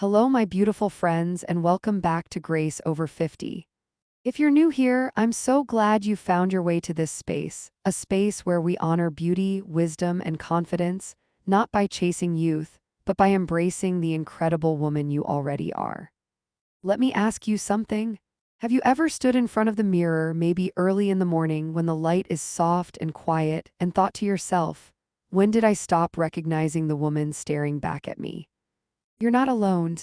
Hello, my beautiful friends, and welcome back to Grace Over 50. If you're new here, I'm so glad you found your way to this space, a space where we honor beauty, wisdom, and confidence, not by chasing youth, but by embracing the incredible woman you already are. Let me ask you something. Have you ever stood in front of the mirror, maybe early in the morning when the light is soft and quiet, and thought to yourself, when did I stop recognizing the woman staring back at me? You're not alone.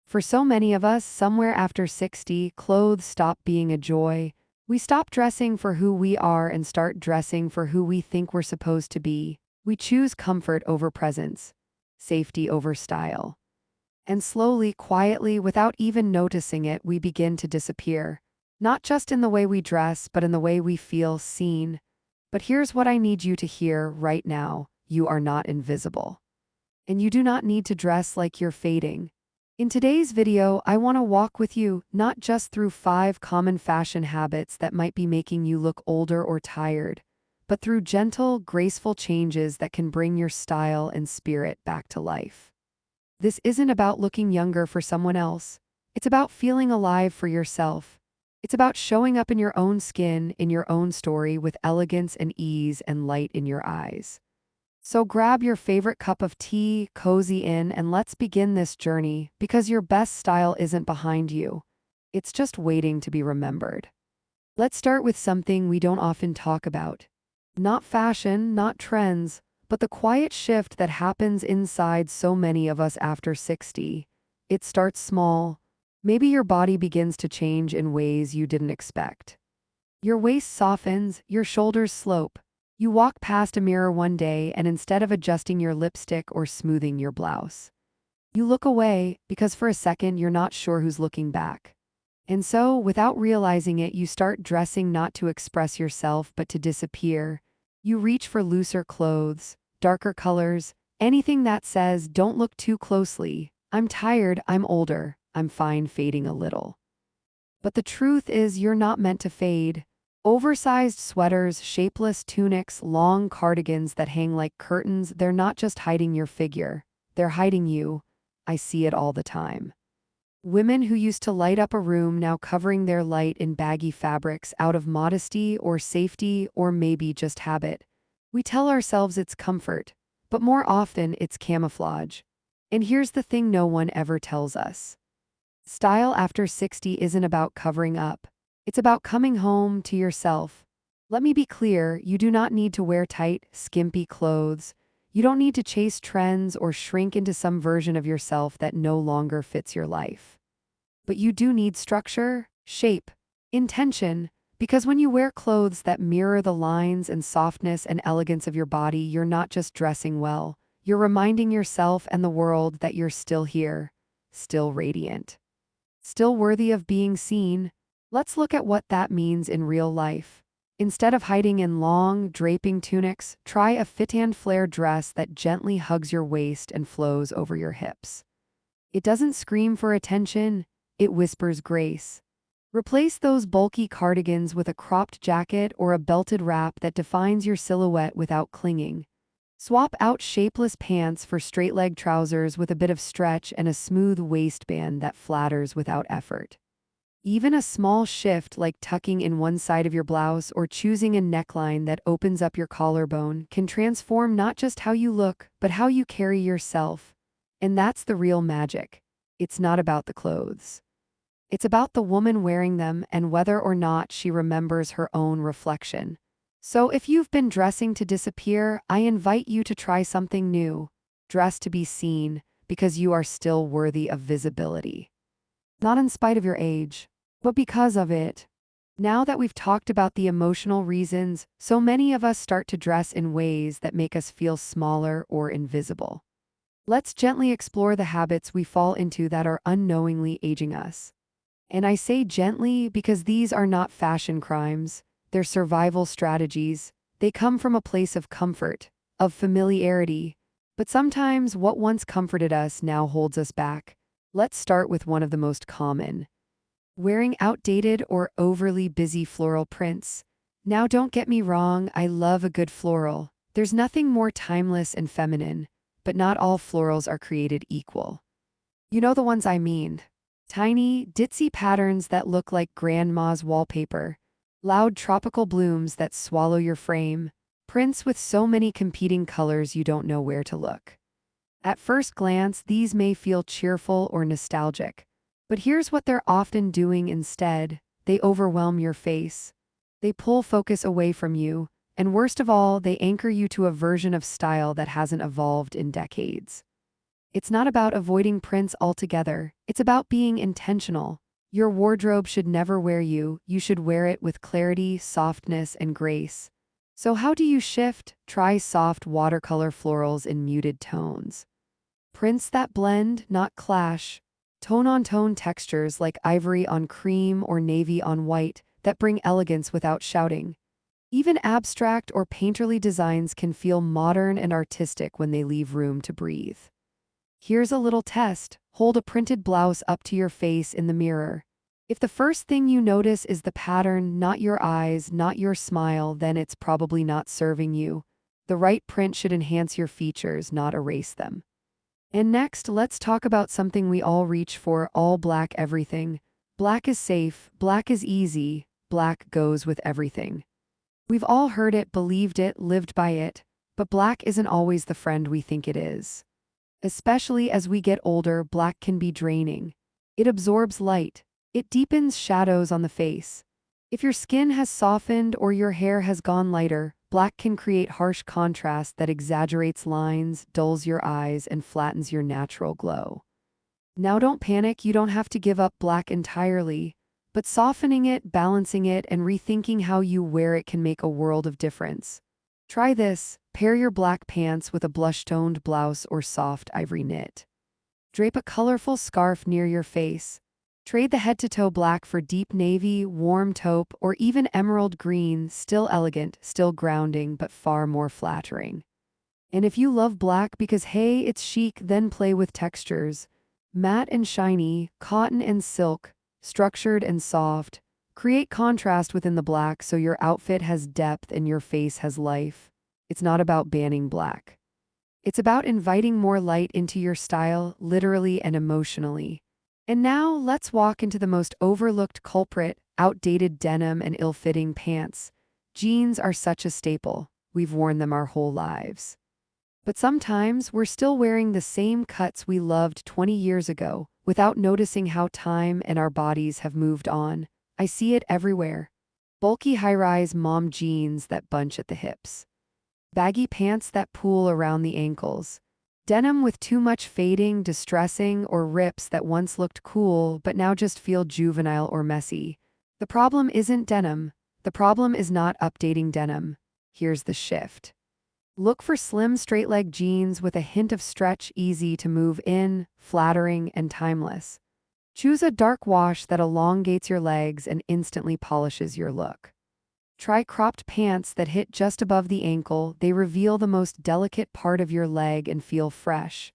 For so many of us, somewhere after 60, clothes stop being a joy. We stop dressing for who we are and start dressing for who we think we're supposed to be. We choose comfort over presence, safety over style. And slowly, quietly, without even noticing it, we begin to disappear. Not just in the way we dress, but in the way we feel seen. But here's what I need you to hear right now. You are not invisible. And you do not need to dress like you're fading. In today's video, I want to walk with you not just through 5 common fashion habits that might be making you look older or tired, but through gentle, graceful changes that can bring your style and spirit back to life. This isn't about looking younger for someone else. It's about feeling alive for yourself. It's about showing up in your own skin, in your own story, with elegance and ease and light in your eyes. So grab your favorite cup of tea, cozy in, and let's begin this journey, because your best style isn't behind you. It's just waiting to be remembered. Let's start with something we don't often talk about. Not fashion, not trends, but the quiet shift that happens inside so many of us after 60. It starts small. Maybe your body begins to change in ways you didn't expect. Your waist softens, your shoulders slope. You walk past a mirror one day and instead of adjusting your lipstick or smoothing your blouse, you look away because for a second you're not sure who's looking back. And so, without realizing it, you start dressing not to express yourself but to disappear. You reach for looser clothes, darker colors, anything that says, don't look too closely. I'm tired, I'm older, I'm fine fading a little. But the truth is, you're not meant to fade. Oversized sweaters, shapeless tunics, long cardigans that hang like curtains, they're not just hiding your figure, they're hiding you. I see it all the time. Women who used to light up a room now covering their light in baggy fabrics out of modesty or safety or maybe just habit. We tell ourselves it's comfort, but more often it's camouflage. And here's the thing no one ever tells us. Style after 60 isn't about covering up. It's about coming home to yourself. Let me be clear, you do not need to wear tight, skimpy clothes. You don't need to chase trends or shrink into some version of yourself that no longer fits your life. But you do need structure, shape, intention, because when you wear clothes that mirror the lines and softness and elegance of your body, you're not just dressing well. You're reminding yourself and the world that you're still here, still radiant, still worthy of being seen. Let's look at what that means in real life. Instead of hiding in long, draping tunics, try a fit-and flare dress that gently hugs your waist and flows over your hips. It doesn't scream for attention, it whispers grace. Replace those bulky cardigans with a cropped jacket or a belted wrap that defines your silhouette without clinging. Swap out shapeless pants for straight-leg trousers with a bit of stretch and a smooth waistband that flatters without effort. Even a small shift like tucking in one side of your blouse or choosing a neckline that opens up your collarbone can transform not just how you look, but how you carry yourself. And that's the real magic. It's not about the clothes. It's about the woman wearing them and whether or not she remembers her own reflection. So if you've been dressing to disappear, I invite you to try something new. Dress to be seen, because you are still worthy of visibility. Not in spite of your age, but because of it. Now that we've talked about the emotional reasons, so many of us start to dress in ways that make us feel smaller or invisible. Let's gently explore the habits we fall into that are unknowingly aging us. And I say gently because these are not fashion crimes, they're survival strategies. They come from a place of comfort, of familiarity. But sometimes what once comforted us now holds us back. Let's start with one of the most common. Wearing outdated or overly busy floral prints. Now don't get me wrong, I love a good floral. There's nothing more timeless and feminine, but not all florals are created equal. You know the ones I mean. Tiny, ditzy patterns that look like grandma's wallpaper. Loud tropical blooms that swallow your frame. Prints with so many competing colors you don't know where to look. At first glance, these may feel cheerful or nostalgic. But here's what they're often doing instead. They overwhelm your face. They pull focus away from you. And worst of all, they anchor you to a version of style that hasn't evolved in decades. It's not about avoiding prints altogether. It's about being intentional. Your wardrobe should never wear you. You should wear it with clarity, softness, and grace. So how do you shift? Try soft watercolor florals in muted tones. Prints that blend, not clash. Tone-on-tone textures like ivory on cream or navy on white that bring elegance without shouting. Even abstract or painterly designs can feel modern and artistic when they leave room to breathe. Here's a little test. Hold a printed blouse up to your face in the mirror. If the first thing you notice is the pattern, not your eyes, not your smile, then it's probably not serving you. The right print should enhance your features, not erase them. And next, let's talk about something we all reach for: all black everything. Black is safe, black is easy, black goes with everything. We've all heard it, believed it, lived by it, but black isn't always the friend we think it is. Especially as we get older, black can be draining. It absorbs light. It deepens shadows on the face. If your skin has softened or your hair has gone lighter, black can create harsh contrast that exaggerates lines, dulls your eyes, and flattens your natural glow. Now don't panic, you don't have to give up black entirely, but softening it, balancing it, and rethinking how you wear it can make a world of difference. Try this. Pair your black pants with a blush-toned blouse or soft ivory knit. Drape a colorful scarf near your face. Trade the head-to-toe black for deep navy, warm taupe, or even emerald green, still elegant, still grounding, but far more flattering. And if you love black because, hey, it's chic, then play with textures. Matte and shiny, cotton and silk, structured and soft. Create contrast within the black so your outfit has depth and your face has life. It's not about banning black. It's about inviting more light into your style, literally and emotionally. And now, let's walk into the most overlooked culprit: outdated denim and ill-fitting pants. Jeans are such a staple. We've worn them our whole lives. But sometimes, we're still wearing the same cuts we loved 20 years ago, without noticing how time and our bodies have moved on. I see it everywhere. Bulky high-rise mom jeans that bunch at the hips. Baggy pants that pool around the ankles. Denim with too much fading, distressing, or rips that once looked cool but now just feel juvenile or messy. The problem isn't denim. The problem is not updating denim. Here's the shift. Look for slim straight-leg jeans with a hint of stretch, easy to move in, flattering, and timeless. Choose a dark wash that elongates your legs and instantly polishes your look. Try cropped pants that hit just above the ankle. They reveal the most delicate part of your leg and feel fresh.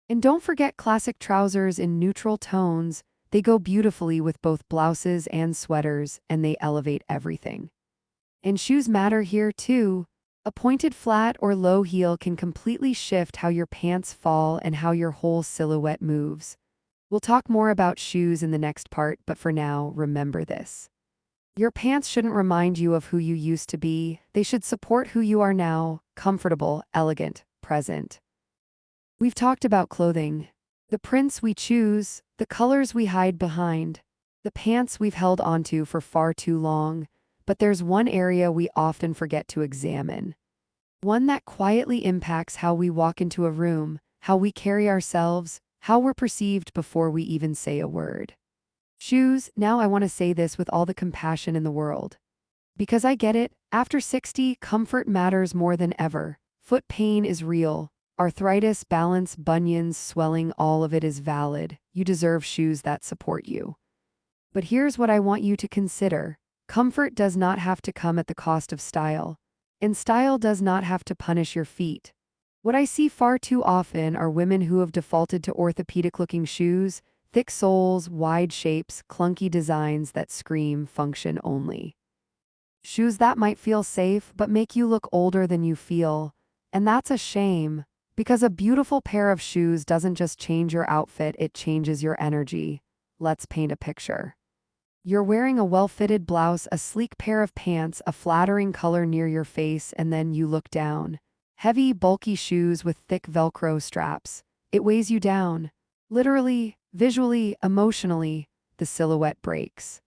And don't forget classic trousers in neutral tones. They go beautifully with both blouses and sweaters, and they elevate everything. And shoes matter here too. A pointed flat or low heel can completely shift how your pants fall and how your whole silhouette moves. We'll talk more about shoes in the next part, but for now, remember this. Your pants shouldn't remind you of who you used to be. They should support who you are now: comfortable, elegant, present. We've talked about clothing. The prints we choose, the colors we hide behind, the pants we've held onto for far too long. But there's one area we often forget to examine. One that quietly impacts how we walk into a room, how we carry ourselves, how we're perceived before we even say a word. Shoes. Now I want to say this with all the compassion in the world. Because I get it, after 60, comfort matters more than ever. Foot pain is real. Arthritis, balance, bunions, swelling, all of it is valid. You deserve shoes that support you. But here's what I want you to consider. Comfort does not have to come at the cost of style. And style does not have to punish your feet. What I see far too often are women who have defaulted to orthopedic-looking shoes, thick soles, wide shapes, clunky designs that scream function only. Shoes that might feel safe but make you look older than you feel. And that's a shame. Because a beautiful pair of shoes doesn't just change your outfit, it changes your energy. Let's paint a picture. You're wearing a well-fitted blouse, a sleek pair of pants, a flattering color near your face, and then you look down. Heavy, bulky shoes with thick Velcro straps. It weighs you down. Literally, visually, emotionally, the silhouette breaks.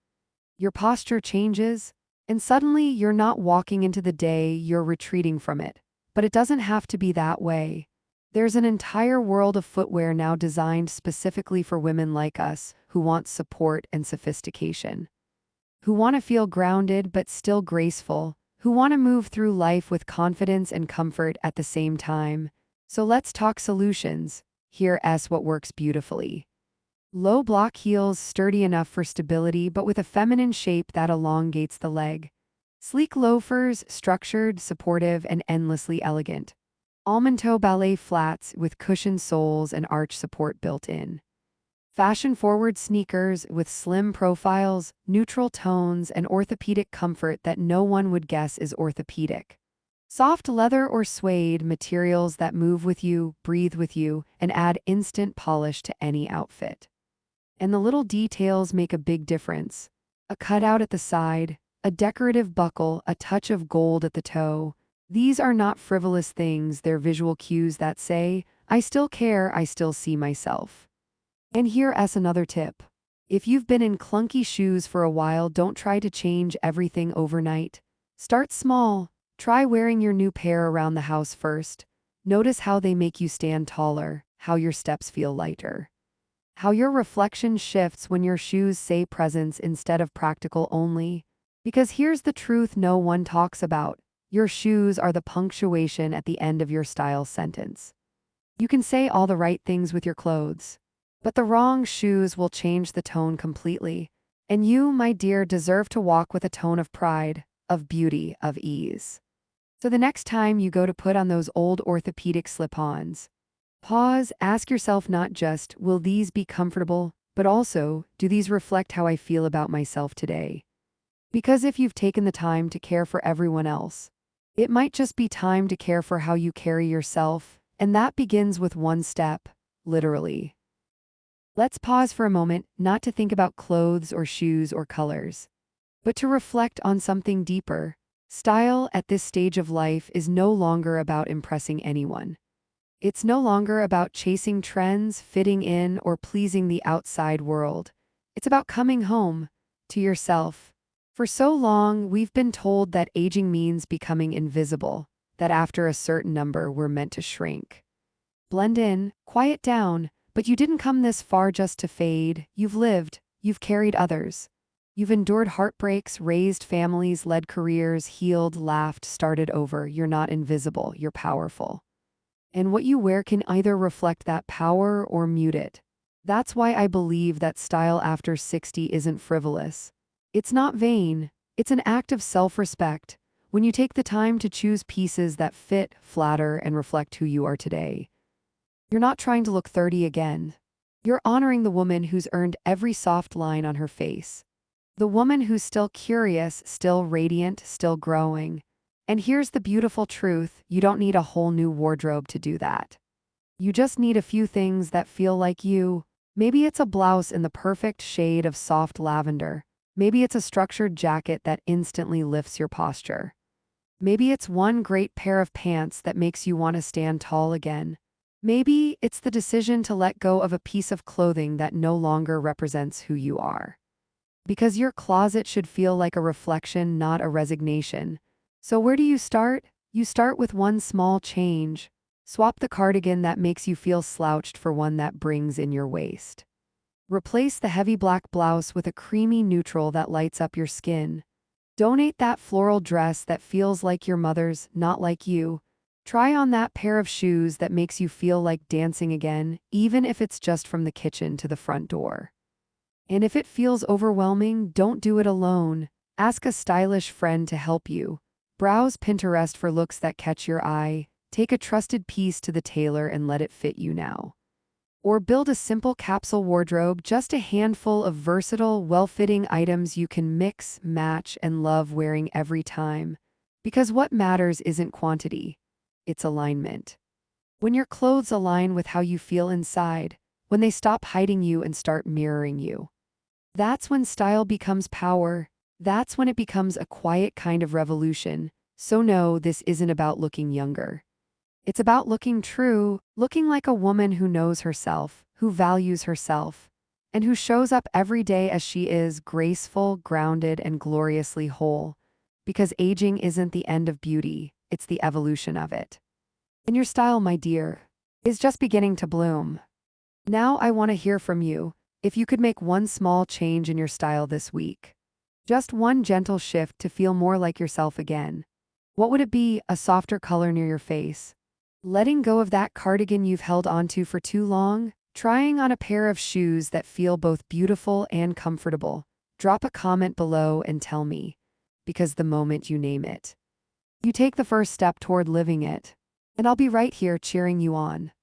Your posture changes, and suddenly you're not walking into the day, you're retreating from it. But it doesn't have to be that way. There's an entire world of footwear now designed specifically for women like us who want support and sophistication, who want to feel grounded but still graceful, who want to move through life with confidence and comfort at the same time. So let's talk solutions. Here's what works beautifully. Low block heels, sturdy enough for stability but with a feminine shape that elongates the leg. Sleek loafers, structured, supportive, and endlessly elegant. Almond toe ballet flats with cushioned soles and arch support built in. Fashion-forward sneakers with slim profiles, neutral tones, and orthopedic comfort that no one would guess is orthopedic. Soft leather or suede materials that move with you, breathe with you, and add instant polish to any outfit. And the little details make a big difference. A cutout at the side, a decorative buckle, a touch of gold at the toe. These are not frivolous things, they're visual cues that say, I still care, I still see myself. And here's another tip. If you've been in clunky shoes for a while, don't try to change everything overnight. Start small. Try wearing your new pair around the house first. Notice how they make you stand taller, how your steps feel lighter, how your reflection shifts when your shoes say presence instead of practical only. Because here's the truth no one talks about. Your shoes are the punctuation at the end of your style sentence. You can say all the right things with your clothes, but the wrong shoes will change the tone completely. And you, my dear, deserve to walk with a tone of pride, of beauty, of ease. So the next time you go to put on those old orthopedic slip-ons, pause, ask yourself not just, will these be comfortable, but also, do these reflect how I feel about myself today? Because if you've taken the time to care for everyone else, it might just be time to care for how you carry yourself, and that begins with one step, literally. Let's pause for a moment, not to think about clothes or shoes or colors, but to reflect on something deeper. Style at this stage of life is no longer about impressing anyone. It's no longer about chasing trends, fitting in, or pleasing the outside world. It's about coming home to yourself. For so long, we've been told that aging means becoming invisible, that after a certain number we're meant to shrink. Blend in, quiet down, but you didn't come this far just to fade. You've lived, you've carried others. You've endured heartbreaks, raised families, led careers, healed, laughed, started over. You're not invisible, you're powerful. And what you wear can either reflect that power or mute it. That's why I believe that style after 60 isn't frivolous. It's not vain, it's an act of self-respect. When you take the time to choose pieces that fit, flatter, and reflect who you are today, you're not trying to look 30 again. You're honoring the woman who's earned every soft line on her face. The woman who's still curious, still radiant, still growing. And here's the beautiful truth, you don't need a whole new wardrobe to do that. You just need a few things that feel like you. Maybe it's a blouse in the perfect shade of soft lavender. Maybe it's a structured jacket that instantly lifts your posture. Maybe it's one great pair of pants that makes you want to stand tall again. Maybe it's the decision to let go of a piece of clothing that no longer represents who you are. Because your closet should feel like a reflection, not a resignation. So where do you start? You start with one small change. Swap the cardigan that makes you feel slouched for one that brings in your waist. Replace the heavy black blouse with a creamy neutral that lights up your skin. Donate that floral dress that feels like your mother's, not like you. Try on that pair of shoes that makes you feel like dancing again, even if it's just from the kitchen to the front door. And if it feels overwhelming, don't do it alone. Ask a stylish friend to help you. Browse Pinterest for looks that catch your eye. Take a trusted piece to the tailor and let it fit you now. Or build a simple capsule wardrobe, just a handful of versatile, well-fitting items you can mix, match, and love wearing every time. Because what matters isn't quantity, it's alignment. When your clothes align with how you feel inside, when they stop hiding you and start mirroring you. That's when style becomes power. That's when it becomes a quiet kind of revolution. So no, this isn't about looking younger. It's about looking true, looking like a woman who knows herself, who values herself, and who shows up every day as she is, graceful, grounded, and gloriously whole. Because aging isn't the end of beauty, it's the evolution of it. And your style, my dear, is just beginning to bloom. Now I want to hear from you. If you could make one small change in your style this week, just one gentle shift to feel more like yourself again, what would it be? A softer color near your face? Letting go of that cardigan you've held onto for too long? Trying on a pair of shoes that feel both beautiful and comfortable? Drop a comment below and tell me, because the moment you name it, you take the first step toward living it. And I'll be right here cheering you on.